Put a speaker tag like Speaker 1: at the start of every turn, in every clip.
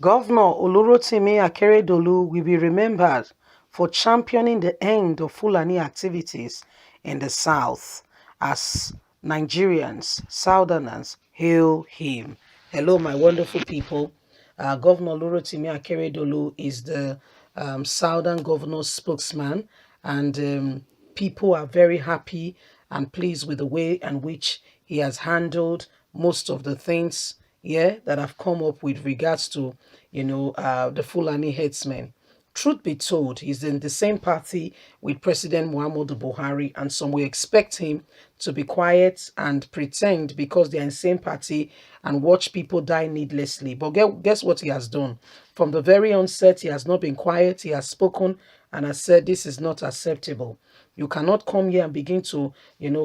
Speaker 1: Governor Olurotimi Akeredolu will be remembered for championing the end of Fulani activities in the South as Nigerians, Southerners hail him. Hello, my wonderful people. Governor Olurotimi Akeredolu is the Southern Governor's spokesman, and people are very happy and pleased with the way in which he has handled most of the things, yeah, that have come up with regards to, the Fulani headsmen. Truth be told, he's in the same party with President Muhammadu Buhari, and some will expect him to be quiet and pretend because they're in the same party and watch people die needlessly. But guess what he has done? From the very onset, he has not been quiet. He has spoken and has said this is not acceptable. You cannot come here and begin to,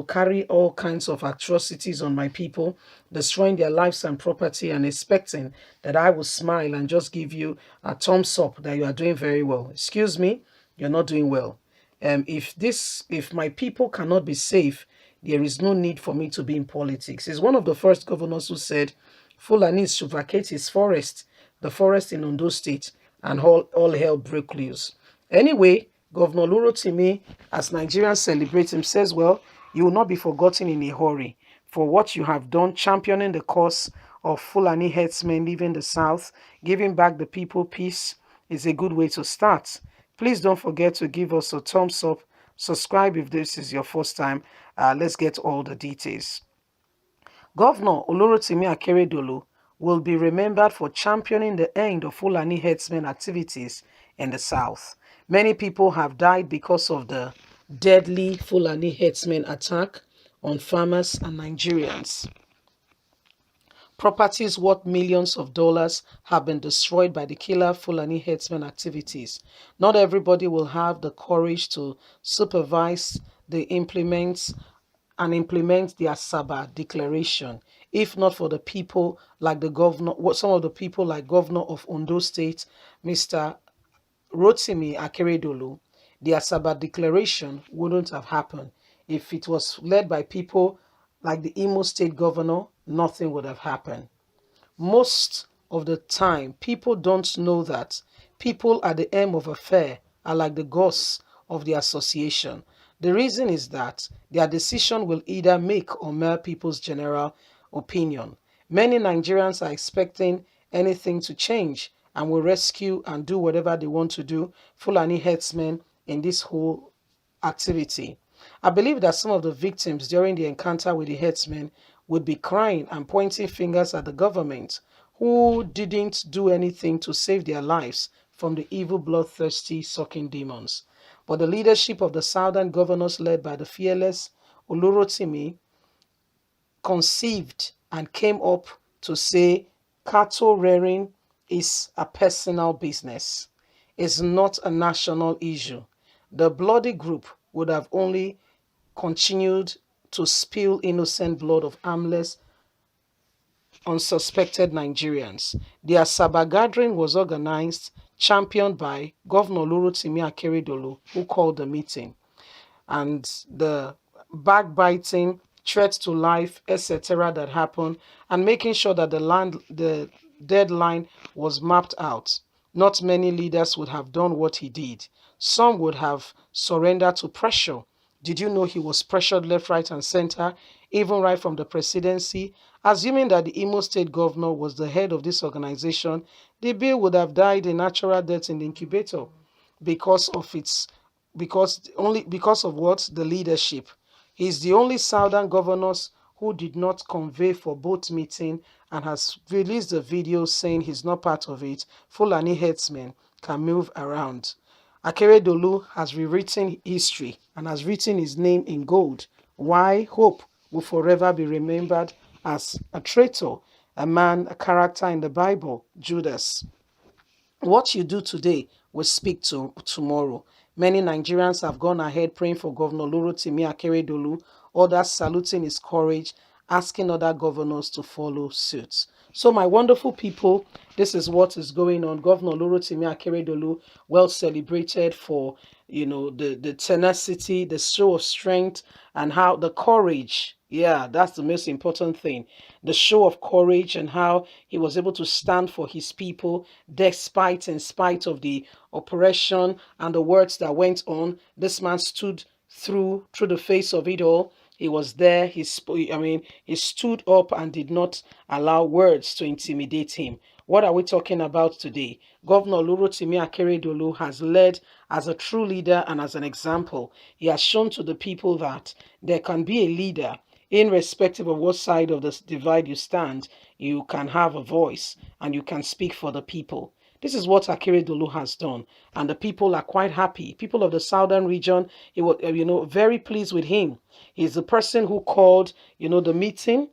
Speaker 1: carry all kinds of atrocities on my people, destroying their lives and property and expecting that I will smile and just give you a thumbs up that you are doing very well. Excuse me, you're not doing well. If my people cannot be safe, there is no need for me to be in politics. He's one of the first governors who said Fulani should vacate his forest, the forest in Ondo State, and all hell break loose. Anyway, Governor Olurotimi, as Nigerians celebrate him, says, well, you will not be forgotten in a hurry for what you have done, championing the cause of Fulani herdsmen leaving the South, giving back the people peace is a good way to start. Please don't forget to give us a thumbs up, subscribe if this is your first time. Let's get all the details. Governor Olurotimi Akeredolu will be remembered for championing the end of Fulani herdsmen activities in the South. Many people have died because of the deadly Fulani herdsmen attack on farmers and Nigerians. Properties worth millions of dollars have been destroyed by the killer Fulani herdsmen activities. Not everybody will have the courage to supervise the implement the Asaba Declaration, if not for the people like the governor, some of the people like Governor of Ondo State, Mr. Rotimi Akeredolu. The Asaba Declaration wouldn't have happened. If it was led by people like the Imo State Governor, nothing would have happened. Most of the time, people don't know that people at the end of a fair are like the ghosts of the association. The reason is that their decision will either make or mar people's general opinion. Many Nigerians are expecting anything to change and will rescue and do whatever they want to do, Fulani herdsmen, in this whole activity. I believe that some of the victims during the encounter with the herdsmen would be crying and pointing fingers at the government, who didn't do anything to save their lives from the evil, bloodthirsty, sucking demons. But the leadership of the southern governors, led by the fearless Olurotimi, conceived and came up to say cattle rearing is a personal business. It's not a national issue. The bloody group would have only continued to spill innocent blood of harmless, unsuspected Nigerians. The Asaba gathering was organized, championed by Governor Olurotimi Akeredolu, who called the meeting. And the backbiting, threats to life, etc. that happened, and making sure that the deadline was mapped out. Not many leaders would have done what he did. Some would have surrendered to pressure. Did you know he was pressured left, right, and center, even right from the presidency? Assuming that the Imo State governor was the head of this organization, the bill would have died a natural death in the incubator because of what? The leadership. He's the only southern governors who did not convey for both meeting and has released a video saying he's not part of it. Fulani herdsmen can move around. Akeredolu has rewritten history and has written his name in gold. Why? Hope will forever be remembered as a traitor, a man, a character in the Bible, Judas. What you do today will speak to tomorrow. Many Nigerians have gone ahead praying for Governor Olurotimi Akeredolu, others saluting his courage, asking other governors to follow suit. So, my wonderful people, this is what is going on. Governor Olorotimi Akeredolu, well celebrated for the tenacity, the show of strength, and how the courage. Yeah, that's the most important thing. The show of courage and how he was able to stand for his people despite, in spite of the oppression and the words that went on. This man stood through the face of it all. He was there. He stood up and did not allow words to intimidate him. What are we talking about today? Governor Olorotimi Akeredolu has led as a true leader and as an example. He has shown to the people that there can be a leader irrespective of what side of the divide you stand. You can have a voice and you can speak for the people. This is what Akeredolu has done, and the people are quite happy. People of the southern region, he was, very pleased with him. He's the person who called, the meeting,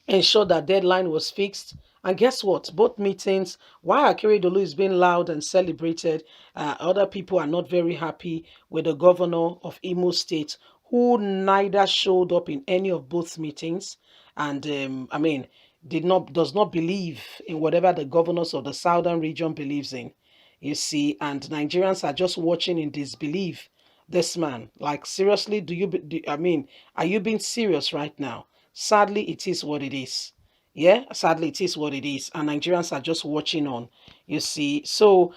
Speaker 1: ensured that deadline was fixed. And guess what? Both meetings, while Akeredolu is being loud and celebrated, other people are not very happy with the governor of Imo State, who neither showed up in any of both meetings, and does not believe in whatever the governors of the southern region believes in. You see, and Nigerians are just watching in disbelief. This man, like, seriously, are you being serious right now? Sadly, it is what it is. Yeah, sadly, it is what it is. And Nigerians are just watching on, you see. So,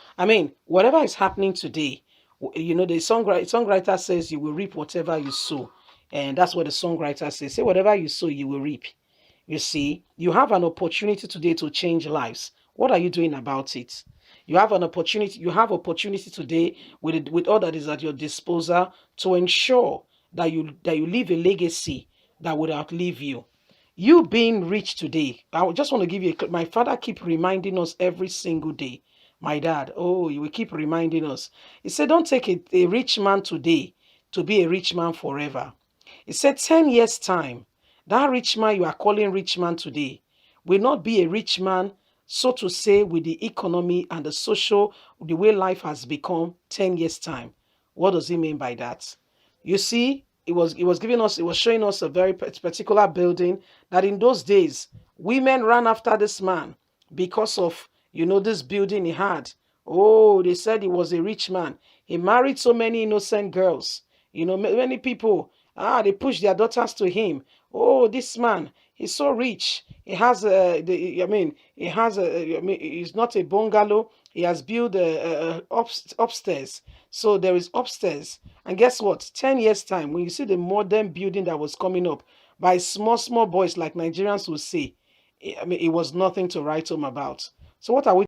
Speaker 1: whatever is happening today, the songwriter says you will reap whatever you sow. And that's what the songwriter says. Say, whatever you sow, you will reap. You see, you have an opportunity today to change lives. What are you doing about it? You have opportunity today with all that is at your disposal to ensure that you leave a legacy that would outlive you. You being rich today, I just want to give you my father keep reminding us every single day. My dad, oh, he will keep reminding us. He said, don't take a rich man today to be a rich man forever. He said, 10 years' time, that rich man you are calling rich man today will not be a rich man, so to say, with the economy and the way life has become 10 years' time. What does he mean by that? You see, it was showing us a very particular building that in those days, women ran after this man because of, this building he had. Oh, they said he was a rich man. He married so many innocent girls. Many people, they push their daughters to him. Oh, this man, he's so rich. He has he's not a bungalow. He has built upstairs. So there is upstairs. And guess what? 10 years time, when you see the modern building that was coming up by small boys like Nigerians will say, it was nothing to write home about. So what are we